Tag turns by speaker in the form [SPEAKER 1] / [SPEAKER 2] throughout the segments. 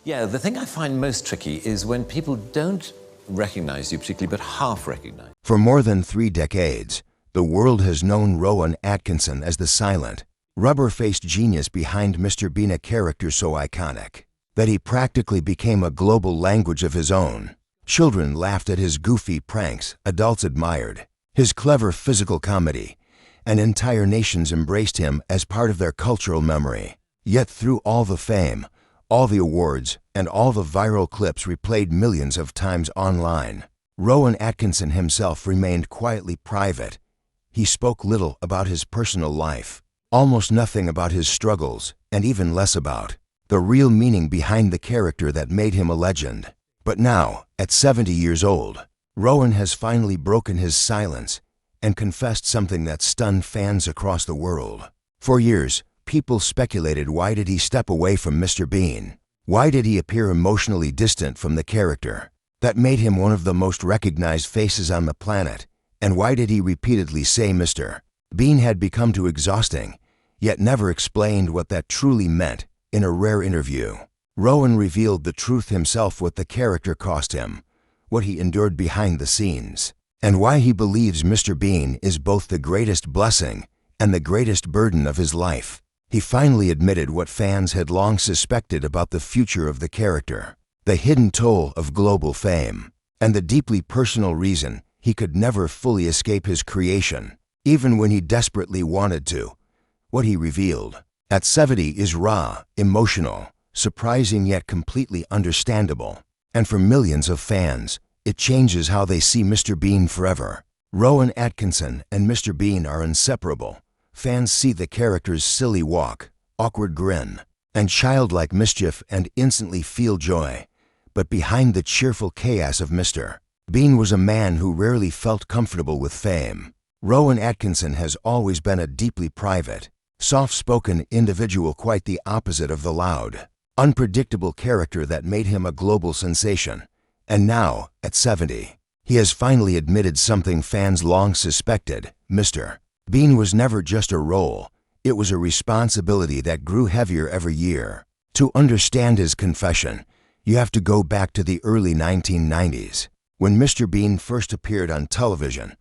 [SPEAKER 1] Yeah, the thing I find most tricky is when people don't recognize you particularly, but half recognize.
[SPEAKER 2] For more than 3 decades, the world has known Rowan Atkinson as the silent, rubber-faced genius behind Mr. Bean, a character so iconic that he practically became a global language of his own. Children laughed at his goofy pranks, adults admired his clever physical comedy, and entire nations embraced him as part of their cultural memory. Yet through all the fame, all the awards, and all the viral clips replayed millions of times online, Rowan Atkinson himself remained quietly private. He spoke little about his personal life, almost nothing about his struggles, and even less about the real meaning behind the character that made him a legend. But now, at 70 years old, Rowan has finally broken his silence and confessed something that stunned fans across the world. For years, people speculated, why did he step away from Mr. Bean? Why did he appear emotionally distant from the character that made him one of the most recognized faces on the planet? And why did he repeatedly say Mr. Bean had become too exhausting, yet never explained what that truly meant? In a rare interview, Rowan revealed the truth himself: what the character cost him, what he endured behind the scenes, and why he believes Mr. Bean is both the greatest blessing and the greatest burden of his life. He finally admitted what fans had long suspected about the future of the character: the hidden toll of global fame, and the deeply personal reason he could never fully escape his creation, even when he desperately wanted to. What he revealed at 70 is raw, emotional, surprising, yet completely understandable. And for millions of fans, it changes how they see Mr. Bean forever. Rowan Atkinson and Mr. Bean are inseparable. Fans see the character's silly walk, awkward grin, and childlike mischief and instantly feel joy. But behind the cheerful chaos of Mr. Bean was a man who rarely felt comfortable with fame. Rowan Atkinson has always been a deeply private, soft-spoken individual, quite the opposite of the loud, unpredictable character that made him a global sensation. And now, at 70, he has finally admitted something fans long suspected: Mr. Bean was never just a role, it was a responsibility that grew heavier every year. To understand his confession, you have to go back to the early 1990s. When Mr. Bean first appeared on television,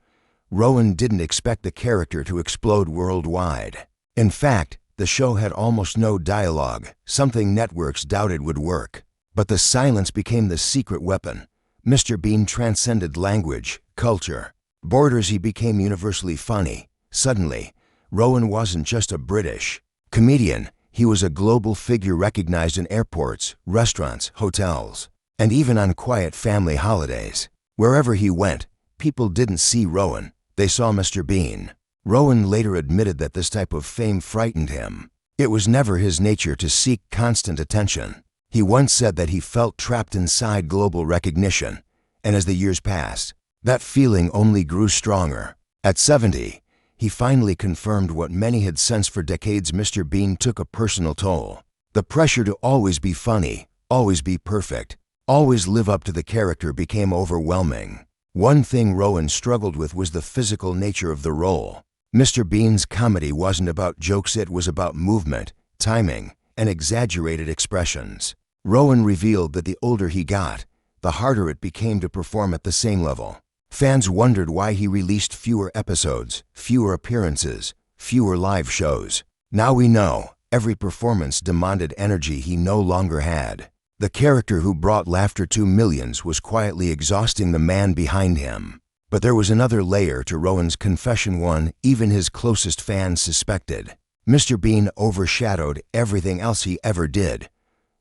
[SPEAKER 2] Rowan didn't expect the character to explode worldwide. In fact, the show had almost no dialogue, something networks doubted would work. But the silence became the secret weapon. Mr. Bean transcended language, culture, borders. He became universally funny. Suddenly, Rowan wasn't just a British comedian, he was a global figure recognized in airports, restaurants, hotels, and even on quiet family holidays. Wherever he went, people didn't see Rowan, they saw Mr. Bean. Rowan later admitted that this type of fame frightened him. It was never his nature to seek constant attention. He once said that he felt trapped inside global recognition, and as the years passed, that feeling only grew stronger. At 70, he finally confirmed what many had sensed for decades: Mr. Bean took a personal toll. The pressure to always be funny, always be perfect, always live up to the character became overwhelming. One thing Rowan struggled with was the physical nature of the role. Mr. Bean's comedy wasn't about jokes, it was about movement, timing, and exaggerated expressions. Rowan revealed that the older he got, the harder it became to perform at the same level. Fans wondered why he released fewer episodes, fewer appearances, fewer live shows. Now we know, every performance demanded energy he no longer had. The character who brought laughter to millions was quietly exhausting the man behind him. But there was another layer to Rowan's confession, one even his closest fans suspected. Mr. Bean overshadowed everything else he ever did.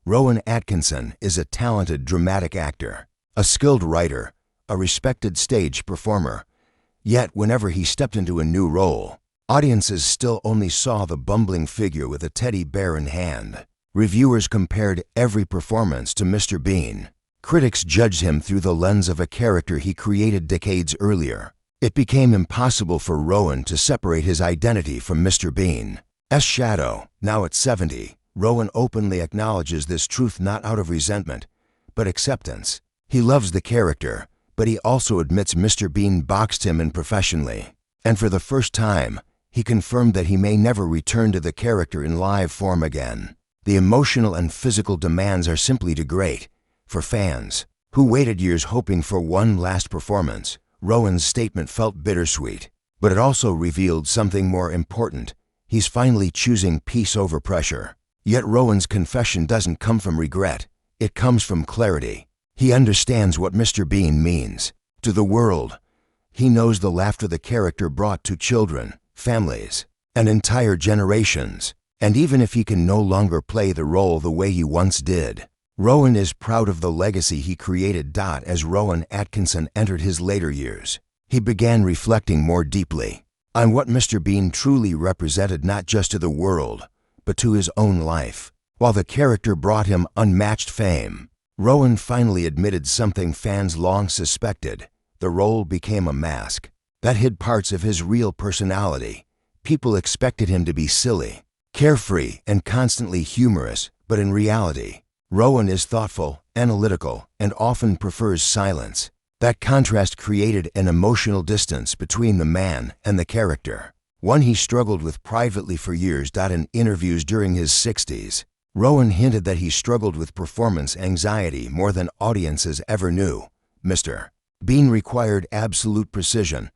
[SPEAKER 2] Rowan Atkinson is a talented dramatic actor, a skilled writer, a respected stage performer. Yet whenever he stepped into a new role, audiences still only saw the bumbling figure with a teddy bear in hand. Reviewers compared every performance to Mr. Bean. Critics judged him through the lens of a character he created decades earlier. It became impossible for Rowan to separate his identity from Mr. Bean's shadow. Now at 70, Rowan openly acknowledges this truth, not out of resentment, but acceptance. He loves the character, but he also admits Mr. Bean boxed him in professionally. And for the first time, he confirmed that he may never return to the character in live form again. The emotional and physical demands are simply too great. For fans who waited years hoping for one last performance, Rowan's statement felt bittersweet, but it also revealed something more important. He's finally choosing peace over pressure. Yet Rowan's confession doesn't come from regret. It comes from clarity. He understands what Mr. Bean means to the world. He knows the laughter the character brought to children, families, and entire generations. And even if he can no longer play the role the way he once did, Rowan is proud of the legacy he created. As Rowan Atkinson entered his later years, he began reflecting more deeply on what Mr. Bean truly represented, not just to the world, but to his own life. While the character brought him unmatched fame, Rowan finally admitted something fans long suspected. The role became a mask that hid parts of his real personality. People expected him to be silly, carefree, and constantly humorous, but in reality, Rowan is thoughtful, analytical, and often prefers silence. That contrast created an emotional distance between the man and the character, one he struggled with privately for years. In interviews during his 60s, Rowan hinted that he struggled with performance anxiety more than audiences ever knew. Mr. Bean required absolute precision.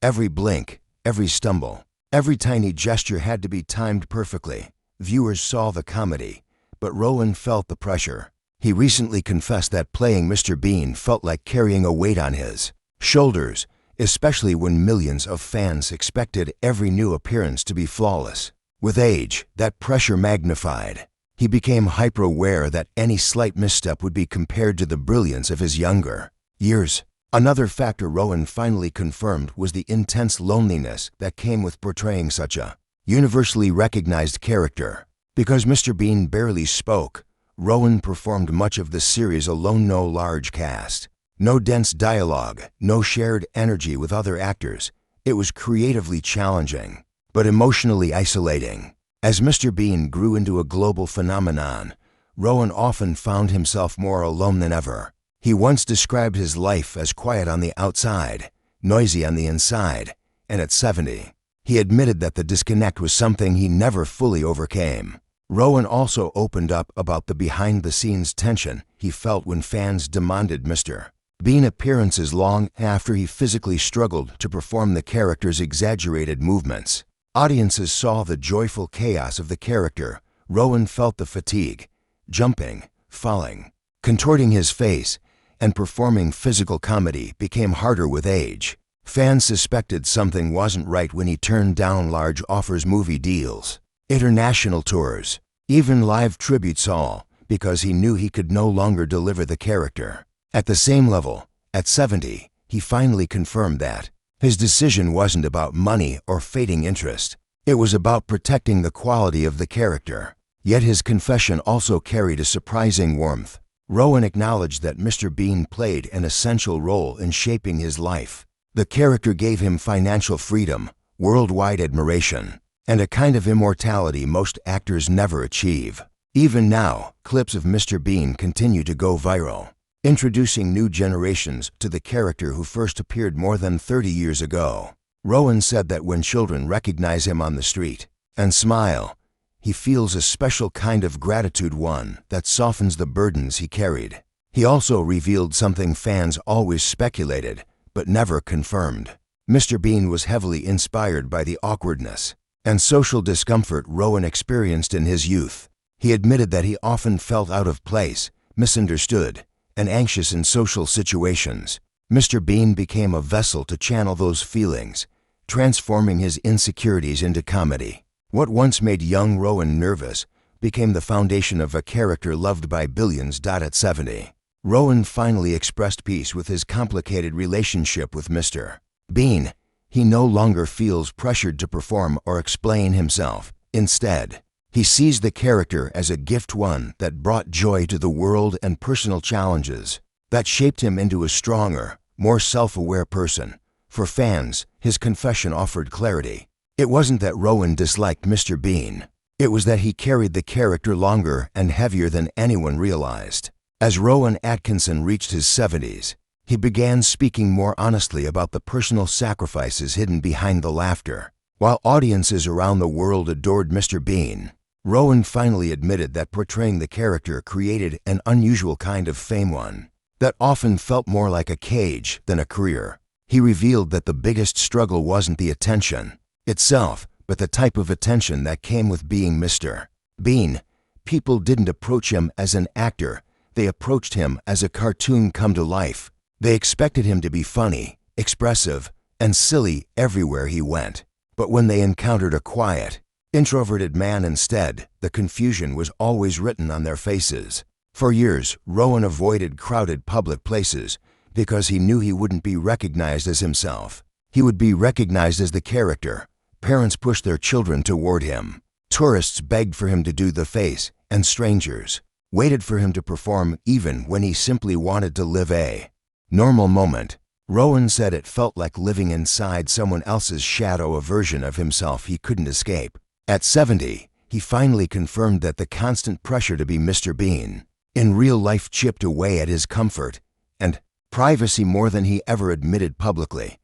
[SPEAKER 2] Every blink, every stumble, every tiny gesture had to be timed perfectly. Viewers saw the comedy, but Rowan felt the pressure. He recently confessed that playing Mr. Bean felt like carrying a weight on his shoulders, especially when millions of fans expected every new appearance to be flawless. With age, that pressure magnified. He became hyper-aware that any slight misstep would be compared to the brilliance of his younger years. Another factor Rowan finally confirmed was the intense loneliness that came with portraying such a universally recognized character. Because Mr. Bean barely spoke, Rowan performed much of the series alone. No large cast, no dense dialogue, no shared energy with other actors. It was creatively challenging, but emotionally isolating. As Mr. Bean grew into a global phenomenon, Rowan often found himself more alone than ever. He once described his life as quiet on the outside, noisy on the inside, and at 70, he admitted that the disconnect was something he never fully overcame. Rowan also opened up about the behind-the-scenes tension he felt when fans demanded Mr. Bean appearances long after he physically struggled to perform the character's exaggerated movements. Audiences saw the joyful chaos of the character. Rowan felt the fatigue, jumping, falling, contorting his face, and performing physical comedy became harder with age. Fans suspected something wasn't right when he turned down large offers, movie deals, international tours, even live tributes, all because he knew he could no longer deliver the character at the same level. At 70, he finally confirmed that his decision wasn't about money or fading interest. It was about protecting the quality of the character. Yet his confession also carried a surprising warmth. Rowan acknowledged that Mr. Bean played an essential role in shaping his life. The character gave him financial freedom, worldwide admiration, and a kind of immortality most actors never achieve. Even now, clips of Mr. Bean continue to go viral, introducing new generations to the character who first appeared more than 30 years ago. Rowan said that when children recognize him on the street and smile, he feels a special kind of gratitude, one that softens the burdens he carried. He also revealed something fans always speculated, but never confirmed. Mr. Bean was heavily inspired by the awkwardness and social discomfort Rowan experienced in his youth. He admitted that he often felt out of place, misunderstood, and anxious in social situations. Mr. Bean became a vessel to channel those feelings, transforming his insecurities into comedy. What once made young Rowan nervous became the foundation of a character loved by billions. At 70, Rowan finally expressed peace with his complicated relationship with Mr. Bean. He no longer feels pressured to perform or explain himself. Instead, he sees the character as a gift, one that brought joy to the world and personal challenges that shaped him into a stronger, more self-aware person. For fans, his confession offered clarity. It wasn't that Rowan disliked Mr. Bean. It was that he carried the character longer and heavier than anyone realized. As Rowan Atkinson reached his 70s, he began speaking more honestly about the personal sacrifices hidden behind the laughter. While audiences around the world adored Mr. Bean, Rowan finally admitted that portraying the character created an unusual kind of fame, one that often felt more like a cage than a career. He revealed that the biggest struggle wasn't the attention itself, but the type of attention that came with being Mr. Bean. People didn't approach him as an actor, they approached him as a cartoon come to life. They expected him to be funny, expressive, and silly everywhere he went. But when they encountered a quiet, introverted man instead, the confusion was always written on their faces. For years, Rowan avoided crowded public places because he knew he wouldn't be recognized as himself. He would be recognized as the character. Parents pushed their children toward him. Tourists begged for him to do the face, and strangers waited for him to perform even when he simply wanted to live a normal moment. Rowan said it felt like living inside someone else's shadow, a version of himself he couldn't escape. At 70, he finally confirmed that the constant pressure to be Mr. Bean in real life chipped away at his comfort and privacy more than he ever admitted publicly.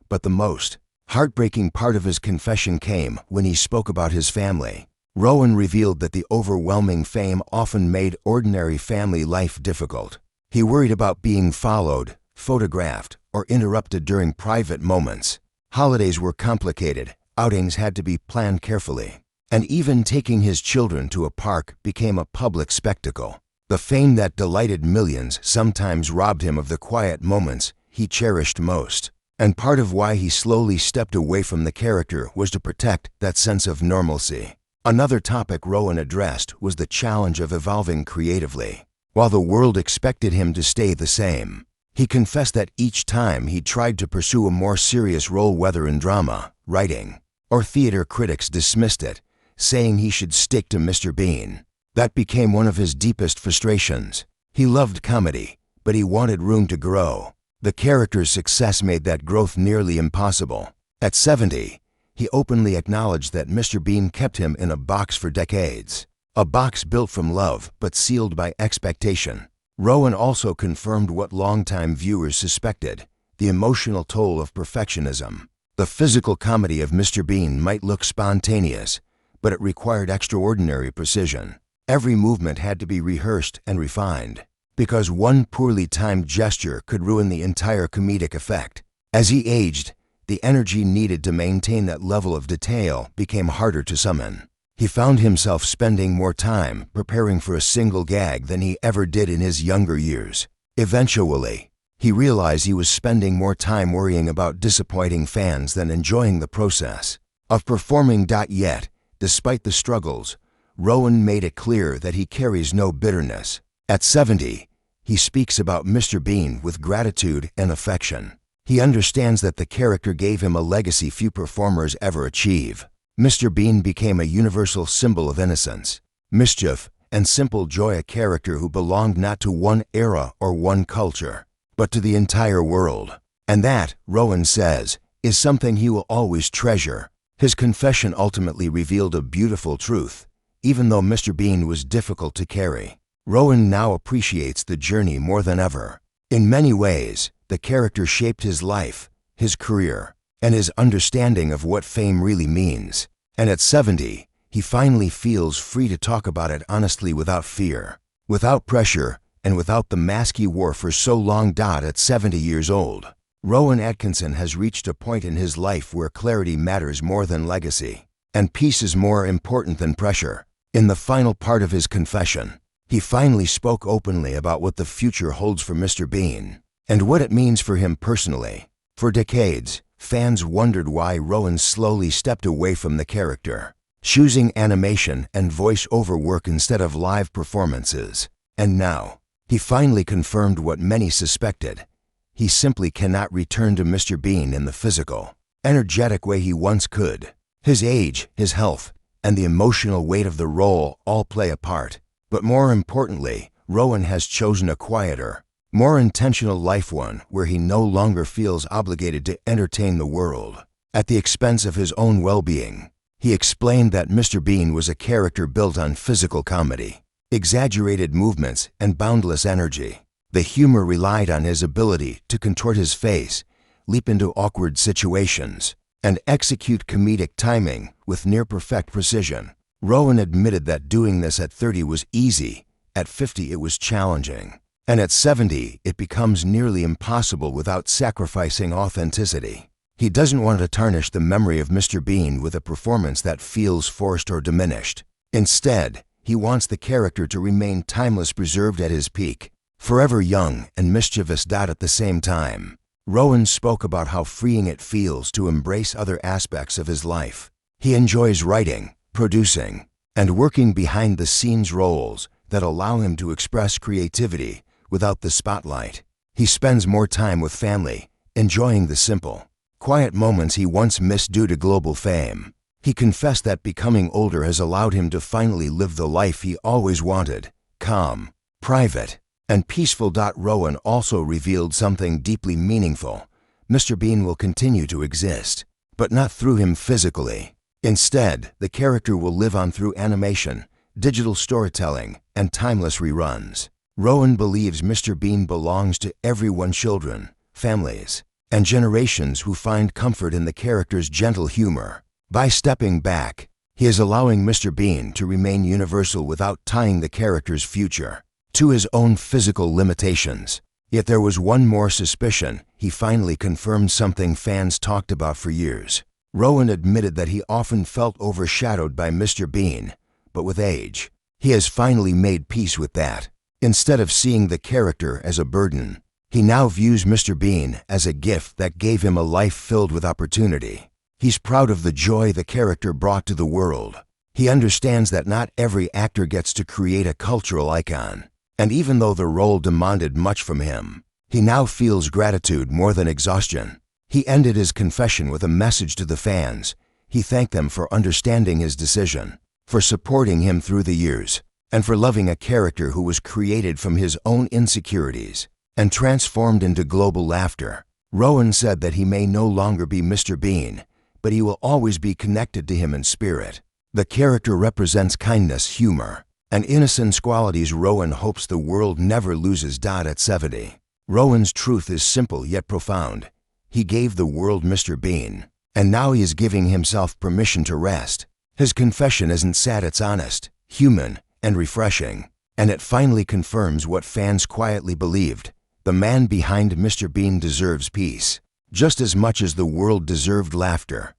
[SPEAKER 2] But the most heartbreaking part of his confession came when he spoke about his family. Rowan revealed that the overwhelming fame often made ordinary family life difficult. He worried about being followed, photographed, or interrupted during private moments. Holidays were complicated, outings had to be planned carefully, and even taking his children to a park became a public spectacle. The fame that delighted millions sometimes robbed him of the quiet moments he cherished most. And part of why he slowly stepped away from the character was to protect that sense of normalcy. Another topic Rowan addressed was the challenge of evolving creatively. While the world expected him to stay the same, he confessed that each time he tried to pursue a more serious role, whether in drama, writing, or theater, critics dismissed it, saying he should stick to Mr. Bean. That became one of his deepest frustrations. He loved comedy, but he wanted room to grow. The character's success made that growth nearly impossible. At 70, he openly acknowledged that Mr. Bean kept him in a box for decades. A box built from love but sealed by expectation. Rowan also confirmed what longtime viewers suspected: the emotional toll of perfectionism. The physical comedy of Mr. Bean might look spontaneous, but it required extraordinary precision. Every movement had to be rehearsed and refined, because one poorly timed gesture could ruin the entire comedic effect. As he aged, the energy needed to maintain that level of detail became harder to summon. He found himself spending more time preparing for a single gag than he ever did in his younger years. Eventually, he realized he was spending more time worrying about disappointing fans than enjoying the process of performing. Yet, despite the struggles, Rowan made it clear that he carries no bitterness. At 70, he speaks about Mr. Bean with gratitude and affection. He understands that the character gave him a legacy few performers ever achieve. Mr. Bean became a universal symbol of innocence, mischief, and simple joy, a character who belonged not to one era or one culture, but to the entire world. And that, Rowan says, is something he will always treasure. His confession ultimately revealed a beautiful truth. Even though Mr. Bean was difficult to carry, Rowan now appreciates the journey more than ever. In many ways, the character shaped his life, his career, and his understanding of what fame really means. And at 70, he finally feels free to talk about it honestly, without fear, without pressure, and without the mask he wore for so long. At 70 years old, Rowan Atkinson has reached a point in his life where clarity matters more than legacy, and peace is more important than pressure. In the final part of his confession, he finally spoke openly about what the future holds for Mr. Bean, and what it means for him personally. For decades, fans wondered why Rowan slowly stepped away from the character, choosing animation and voice-over work instead of live performances. And now, he finally confirmed what many suspected: he simply cannot return to Mr. Bean in the physical, energetic way he once could. His age, his health, and the emotional weight of the role all play a part. But more importantly, Rowan has chosen a quieter, more intentional life, one where he no longer feels obligated to entertain the world at the expense of his own well-being. He explained that Mr. Bean was a character built on physical comedy, exaggerated movements, and boundless energy. The humor relied on his ability to contort his face, leap into awkward situations, and execute comedic timing with near-perfect precision. Rowan admitted that doing this at 30 was easy, at 50 it was challenging, and at 70 it becomes nearly impossible without sacrificing authenticity. He doesn't want to tarnish the memory of Mr. Bean with a performance that feels forced or diminished. Instead, he wants the character to remain timeless, preserved at his peak, forever young and mischievous. At the same time, Rowan spoke about how freeing it feels to embrace other aspects of his life. He enjoys writing, producing, and working behind the scenes roles that allow him to express creativity without the spotlight. He spends more time with family, enjoying the simple, quiet moments he once missed due to global fame. He confessed that becoming older has allowed him to finally live the life he always wanted, calm, private, and peaceful. Rowan also revealed something deeply meaningful. Mr. Bean will continue to exist, but not through him physically. Instead, the character will live on through animation, digital storytelling, and timeless reruns. Rowan believes Mr. Bean belongs to everyone, children, families, and generations who find comfort in the character's gentle humor. By stepping back, he is allowing Mr. Bean to remain universal without tying the character's future to his own physical limitations. Yet there was one more suspicion. He finally confirmed something fans talked about for years. Rowan admitted that he often felt overshadowed by Mr. Bean, but with age, he has finally made peace with that. Instead of seeing the character as a burden, he now views Mr. Bean as a gift that gave him a life filled with opportunity. He's proud of the joy the character brought to the world. He understands that not every actor gets to create a cultural icon, and even though the role demanded much from him, he now feels gratitude more than exhaustion. He ended his confession with a message to the fans. He thanked them for understanding his decision, for supporting him through the years, and for loving a character who was created from his own insecurities and transformed into global laughter. Rowan said that he may no longer be Mr. Bean, but he will always be connected to him in spirit. The character represents kindness, humor, and innocence, qualities Rowan hopes the world never loses. At 70, Rowan's truth is simple yet profound. He gave the world Mr. Bean, and now he is giving himself permission to rest. His confession isn't sad, it's honest, human, and refreshing, and it finally confirms what fans quietly believed. The man behind Mr. Bean deserves peace, just as much as the world deserved laughter.